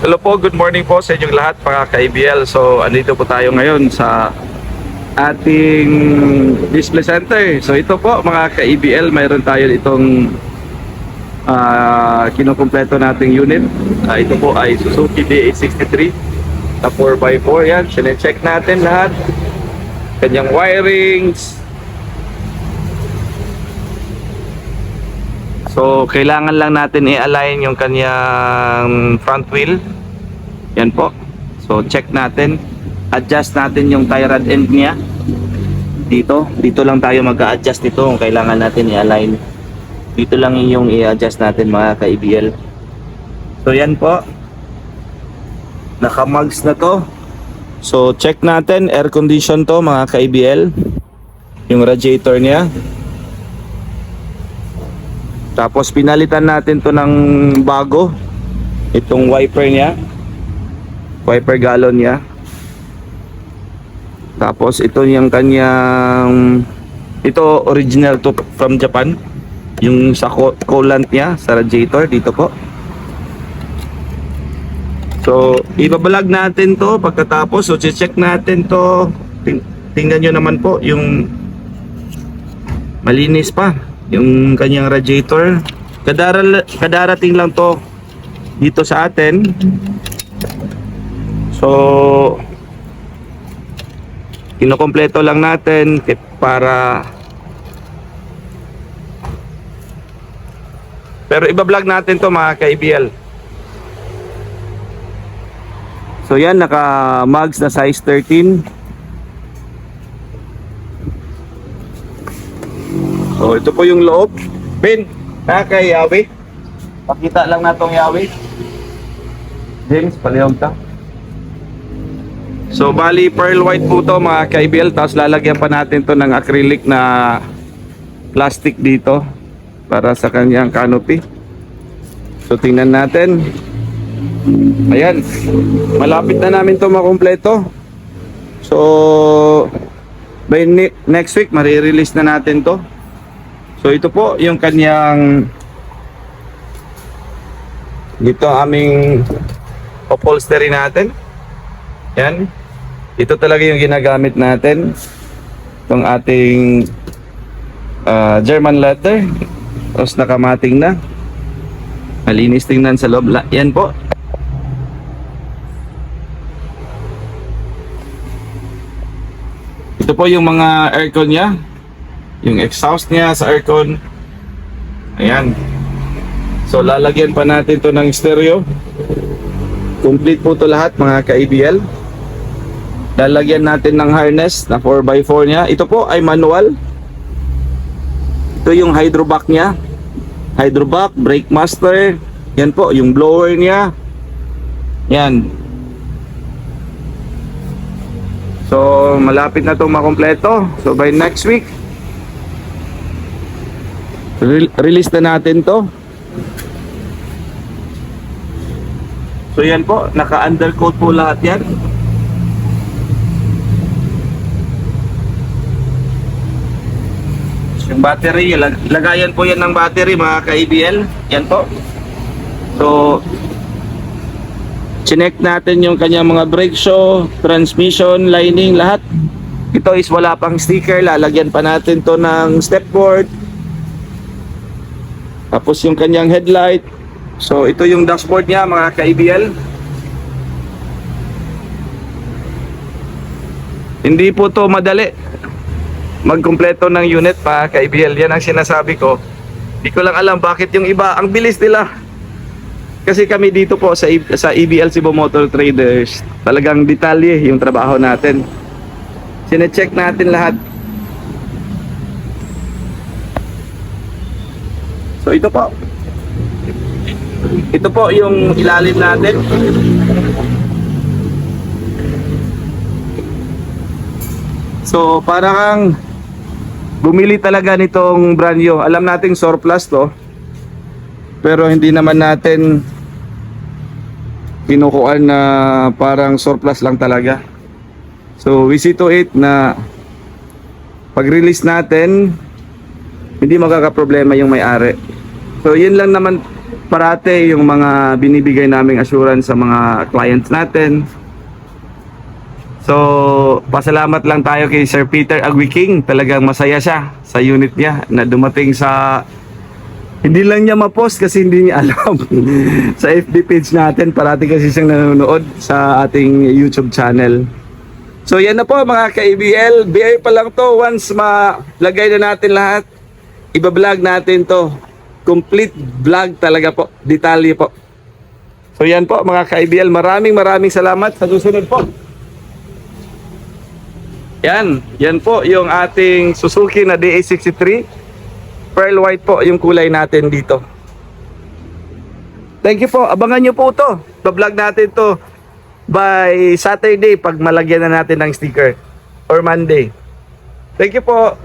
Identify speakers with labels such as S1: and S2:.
S1: Hello po, good morning po sa inyong lahat mga ka-ABL. So, andito po tayo ngayon sa ating display center. So, ito po mga ka-ABL, mayroon tayo itong kinukumpleto nating unit. Ito po ay Suzuki D863 na 4x4 yan. Sine-check natin lahat. Kanyang wirings. So, kailangan lang natin i-align yung kanyang front wheel. Yan po. So, check natin. Adjust natin yung tie rod end niya. Dito lang tayo mag-a-adjust nito kung kailangan natin i-align. Dito lang yung i-adjust natin mga ka-ABL. So, yan po. Naka-mugs na to. So, check natin. Air condition to mga ka-ABL. Yung radiator niya. Tapos pinalitan natin to ng bago. Itong wiper niya. Wiper galon niya. Tapos ito yung kanyang, ito original to from Japan. Yung sa coolant niya sa radiator dito po. So ibabalag natin to pagkatapos. So check natin to. Tingnan nyo naman po yung malinis pa yung kanyang radiator. Kadarating lang to dito sa atin. So kinokompleto lang natin para, pero iba-vlog natin to mga ka-ABL. So yan, naka mugs na size 13. So ito po yung loob. Ben, kay Yawi. Pakita lang na tong Yawi. James, palihog ka. So bali pearl white po to mga ka-ABL. Tapos lalagyan pa natin to ng acrylic na plastic dito para sa kanyang canopy. So tingnan natin. Ayan, malapit na namin to makumpleto. So by next week marirelease na natin to. So ito po yung kanyang, dito aming upholstery natin. Yan. Ito talaga yung ginagamit natin. Itong ating German leather. Tapos nakamating na. Malinis tingnan sa loob. Yan po. Ito po yung mga aircon niya. Yung exhaust niya sa aircon. Ayan. So lalagyan pa natin to ng stereo. Complete po to lahat mga ka-ABL. Lalagyan natin ng harness na 4x4 niya. Ito po ay manual. Ito yung hydroback niya. Hydroback, brake master. Yan po yung blower niya. Yan. So malapit na itong makompleto. So by next week release na natin to. So yan po, naka-undercoat po lahat yan. Yung battery, lagayan po yan ng battery mga ka-ABL. Yan po. So chinek natin yung kanyang mga brake shoe, transmission, lining, lahat. Ito is wala pang sticker, lalagyan pa natin to ng stepboard. Tapos yung kanyang headlight. So ito yung dashboard niya mga ka-ABL. Hindi po to madali magkumpleto ng unit pa ka-ABL. Yan ang sinasabi ko. Hindi ko lang alam bakit yung iba ang bilis nila. Kasi kami dito po sa ABL Cebu Motor Traders, talagang detalye yung trabaho natin. Sine-check natin lahat. So ito po. Ito po yung ilalim natin. So para kang bumili talaga nitong brand new. Alam nating surplus to. Pero hindi naman natin kinukuan na parang surplus lang talaga. So we see to it na pag-release natin hindi magkakaproblema yung may-ari. So yun lang naman parate yung mga binibigay naming assurance sa mga clients natin. So, pasalamat lang tayo kay Sir Peter Agwiking. Talagang masaya siya sa unit niya na dumating sa... Hindi lang niya ma-post kasi hindi niya alam sa FB page natin. Parati kasi siyang nanonood sa ating YouTube channel. So, yan na po mga ka-ABL. BI pa lang to. Once malagay na natin lahat, iba-vlog natin to. Complete vlog talaga po. Detalye po. So, yan po mga ka-ABL. Maraming salamat. Sa susunod po. Yan po yung ating Suzuki na DA63. Pearl white po yung kulay natin dito. Thank you po. Abangan nyo po to. Ba-vlog natin to by Saturday pag malagyan na natin ng sticker. Or Monday. Thank you po.